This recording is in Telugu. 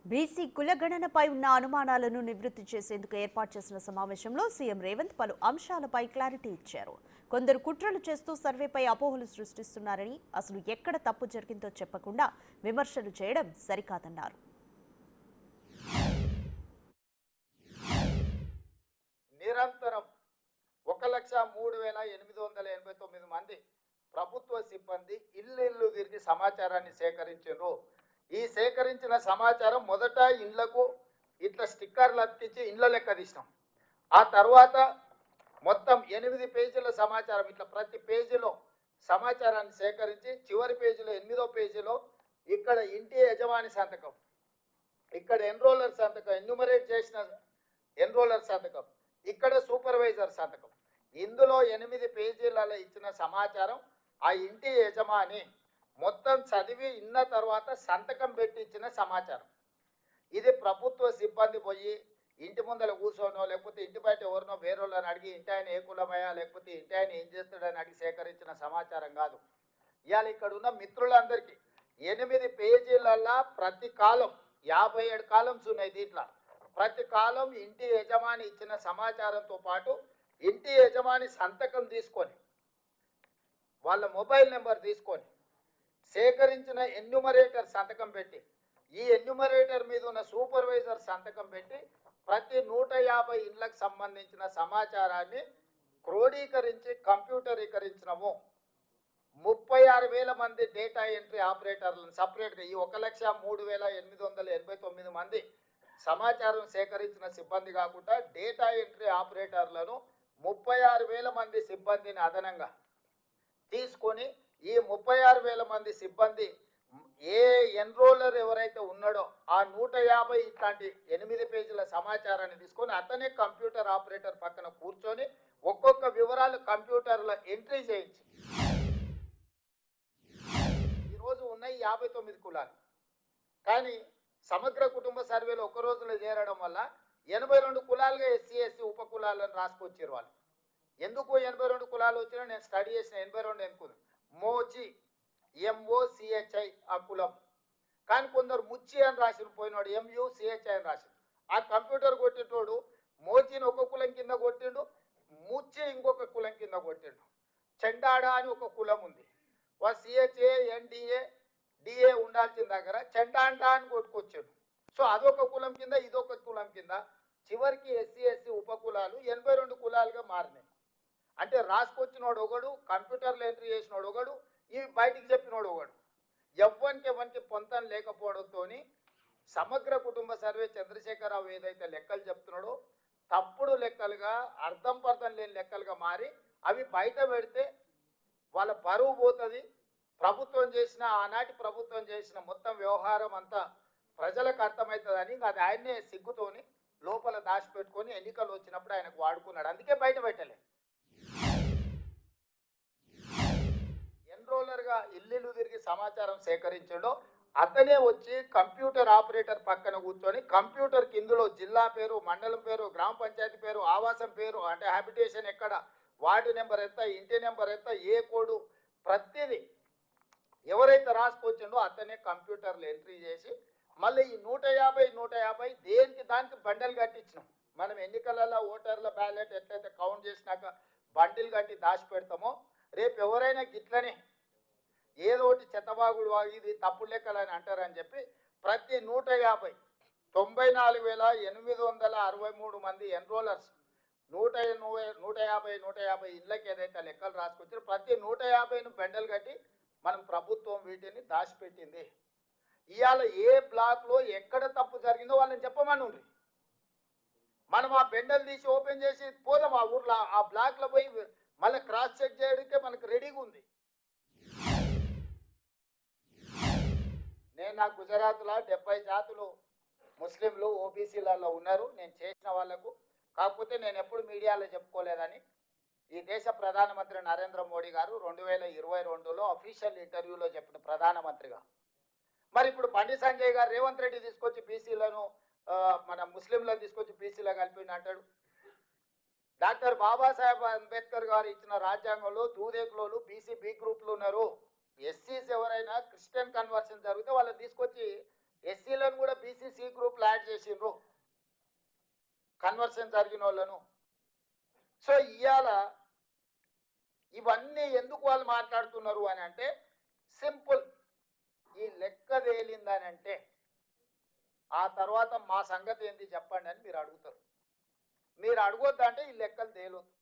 బీసీ కులగణనపై ఉన్న అనుమానాలను నివృత్తి చేసేందుకు ఏర్పాటు చేసిన సమావేశంలో సీఎం రేవంత్ పలు అంశాలపై క్లారిటీ ఇచ్చారు. కొందరు కుట్రలు చేస్తూ సర్వేపై అపోహలు సృష్టిస్తున్నారని, అసలు ఎక్కడ తప్పు జరిగిందో చెప్పకుండా విమర్శలు చేయడం సరికాదన్నారు. నిరంతరం 1,03,889 మంది ప్రభుత్వ సిబ్బంది ఇల్లు తిరిగి సమాచారాన్ని సేకరించారు. ఈ సేకరించిన సమాచారం మొదట ఇండ్లకు ఇట్లా స్టిక్కర్లు అతికించి ఇండ్ల లెక్క తీసినాం. ఆ తర్వాత మొత్తం 8 పేజీల సమాచారం ఇట్లా ప్రతి పేజీలో సమాచారాన్ని సేకరించి చివరి పేజీలో 8వ పేజీలో ఇక్కడ ఇంటి యజమాని సంతకం, ఇక్కడ ఎన్రోలర్ సంతకం, ఎన్యూమరేట్ చేసిన ఎన్రోలర్ సంతకం, ఇక్కడ సూపర్వైజర్ సంతకం. ఇందులో 8 పేజీలలో ఇచ్చిన సమాచారం ఆ ఇంటి యజమాని మొత్తం చదివి ఇన్న తర్వాత సంతకం పెట్టి ఇచ్చిన సమాచారం. ఇది ప్రభుత్వ సిబ్బంది పోయి ఇంటి ముందర కూర్చోనో లేకపోతే ఇంటి బయట ఎవరినో వేరేళ్ళని అడిగి ఇంటి ఆయన ఏ కులమయ్యా లేకపోతే ఇంటి ఆయన ఏం చేస్తాడని అడిగి సేకరించిన సమాచారం కాదు. ఇవాళ ఇక్కడ ఉన్న మిత్రులందరికీ 8 పేజీలలో ప్రతి కాలం 57 కాలమ్స్ ఉన్నాయి. దీంట్లో ప్రతి కాలం ఇంటి యజమాని ఇచ్చిన సమాచారంతో పాటు ఇంటి యజమాని సంతకం తీసుకొని వాళ్ళ మొబైల్ నెంబర్ తీసుకొని సేకరించిన ఎన్యూమరేటర్ సంతకం పెట్టి ఈ ఎన్యూమరేటర్ మీద ఉన్న సూపర్వైజర్ సంతకం పెట్టి ప్రతి 150 ఇండ్లకు సంబంధించిన సమాచారాన్ని క్రోడీకరించి కంప్యూటరీకరించినము. 36,000 మంది డేటా ఎంట్రీ ఆపరేటర్లను సపరేట్గా ఈ 1,03,889 మంది సమాచారం సేకరించిన సిబ్బంది కాకుండా డేటా ఎంట్రీ ఆపరేటర్లను 36,000 మంది సిబ్బందిని అదనంగా తీసుకొని ఈ 36,000 మంది సిబ్బంది ఏ ఎన్రోలర్ ఎవరైతే ఉన్నాడో ఆ 150 ఇట్లాంటి 8 పేజీల సమాచారాన్ని తీసుకొని అతనే కంప్యూటర్ ఆపరేటర్ పక్కన కూర్చొని ఒక్కొక్క వివరాలు కంప్యూటర్లో ఎంట్రీ చేయించి ఈరోజు ఉన్నాయి 59 కులాలు. కానీ సమగ్ర కుటుంబ సర్వేలో ఒక్క రోజులో చేరడం వల్ల 82 కులాలుగా ఎస్సీ ఎస్సీ ఉప కులాలను రాసుకొచ్చారు వాళ్ళు. ఎందుకు 82 కులాలు వచ్చినా నేను స్టడీ చేసిన 82 ఎందుకు మోచి MOCHI ఆ కులం. కానీ కొందరు ముచ్చి అని రాసిన పోయినాడు MUCHI అని రాసిన. ఆ కంప్యూటర్ కొట్టేటోడు మోచిని ఒక కులం కింద కొట్టిండు, ముచ్చి ఇంకొక కులం కింద కొట్టిండు. చెండాడ అని ఒక కులం ఉంది, CHA NDA DA ఉండాల్సిన దగ్గర చెండాంట అని కొట్టుకొచ్చాడు. సో అదొక కులం కింద ఇదొక కులం కింద చివరికి ఎస్సీ ఎస్సీ ఉప కులాలు 82 కులాలుగా మారినాయి. అంటే రాసుకొచ్చినోడు ఒకడు, కంప్యూటర్లో ఎంట్రీ చేసినోడు ఒకడు, ఇవి బయటికి చెప్పినోడు ఒకడు. ఎవరికి పొంతం లేకపోవడంతో సమగ్ర కుటుంబ సర్వే చంద్రశేఖరరావు ఏదైతే లెక్కలు చెప్తున్నాడో తప్పుడు లెక్కలుగా అర్థం పర్థం లేని లెక్కలుగా మారి అవి బయట పెడితే వాళ్ళ పరువు పోతుంది. ప్రభుత్వం చేసిన ఆనాటి ప్రభుత్వం చేసిన మొత్తం వ్యవహారం అంతా ప్రజలకు అర్థమవుతుందని అది ఆయన్నే సిగ్గుతోని లోపల దాచిపెట్టుకొని ఎన్నికలు వచ్చినప్పుడు ఆయనకు వాడుకున్నాడు. అందుకే బయట పెట్టలే. ఎన్రోలర్గా ఇల్లు తిరిగి సమాచారం సేకరించాడో అతనే వచ్చి కంప్యూటర్ ఆపరేటర్ పక్కన కూర్చొని కంప్యూటర్ కిందులో జిల్లా పేరు, మండలం పేరు, గ్రామ పంచాయతీ పేరు, ఆవాసం పేరు అంటే హ్యాబిటేషన్ ఎక్కడ, వార్డు నెంబర్ ఎంత, ఇంటి నెంబర్ ఎంత, ఏ కోడు ప్రతిదీ ఎవరైతే రాసుకొచ్చిండో అతనే కంప్యూటర్లో ఎంట్రీ చేసి మళ్ళీ ఈ 150 దేనికి దానికి బండలు కట్టించినాం. మనం ఎన్నికలలో ఓటర్ల బ్యాలెట్ ఎట్లయితే కౌంట్ చేసినాక బండిల్ కట్టి దాచి పెడతామో రేపు ఎవరైనా గిట్లనే ఏదో ఒకటి చెత్తబాగుడు ఇది తప్పుడు లెక్కలు అని అంటారని చెప్పి ప్రతి 94,863 మంది ఎన్రోలర్స్ 150 ఇళ్ళకి ఏదైతే లెక్కలు రాసుకొచ్చారో ప్రతి 150ను బెండలు కట్టి మనం ప్రభుత్వం వీటిని దాచిపెట్టింది. ఇవాళ ఏ బ్లాక్లో ఎక్కడ తప్పు జరిగిందో వాళ్ళని చెప్పమని ఉంది. మనం ఆ బెండలు తీసి ఓపెన్ చేసి పోదాం ఆ ఊర్లో ఆ బ్లాక్లో పోయి మళ్ళీ క్రాస్ చెక్ చేయడానికే మనకు రెడీగా ఉంది. నేను నా గుజరాత్లో 70 జాతులు ముస్లింలు ఓబీసీలలో ఉన్నారు నేను చేసిన వాళ్లకు. కాకపోతే నేను ఎప్పుడు మీడియాలో చెప్పుకోలేదని ఈ దేశ ప్రధానమంత్రి నరేంద్ర మోడీ గారు 2022లో అఫీషియల్ ఇంటర్వ్యూలో చెప్పిన ప్రధానమంత్రిగా. మరి ఇప్పుడు బండి సంజయ్ గారు రేవంత్ రెడ్డి తీసుకొచ్చి బీసీలను మన ముస్లింలను తీసుకొచ్చి బీసీలో కలిపిండి అంటాడు. డాక్టర్ బాబాసాహెబ్ అంబేద్కర్ గారు ఇచ్చిన రాజ్యాంగంలో దూదేకులోలు బీసీ బి గ్రూప్లు ఉన్నారు. ఎస్సీస్ ఎవరైనా క్రిస్టియన్ కన్వర్షన్ జరిగితే వాళ్ళని తీసుకొచ్చి ఎస్సీలను కూడా బీసీ సి చేసిండ్రు కన్వర్షన్ జరిగిన వాళ్ళను. సో ఇవాళ ఇవన్నీ ఎందుకు వాళ్ళు మాట్లాడుతున్నారు అని అంటే సింపుల్, ఈ లెక్క తేలిందని అంటే ఆ తర్వాత మా సంగతి ఏంది చెప్పండి అని మీరు అడుగుతారు. మీరు అడగొద్దంటే ఈ లెక్కలు తేలొద్దు.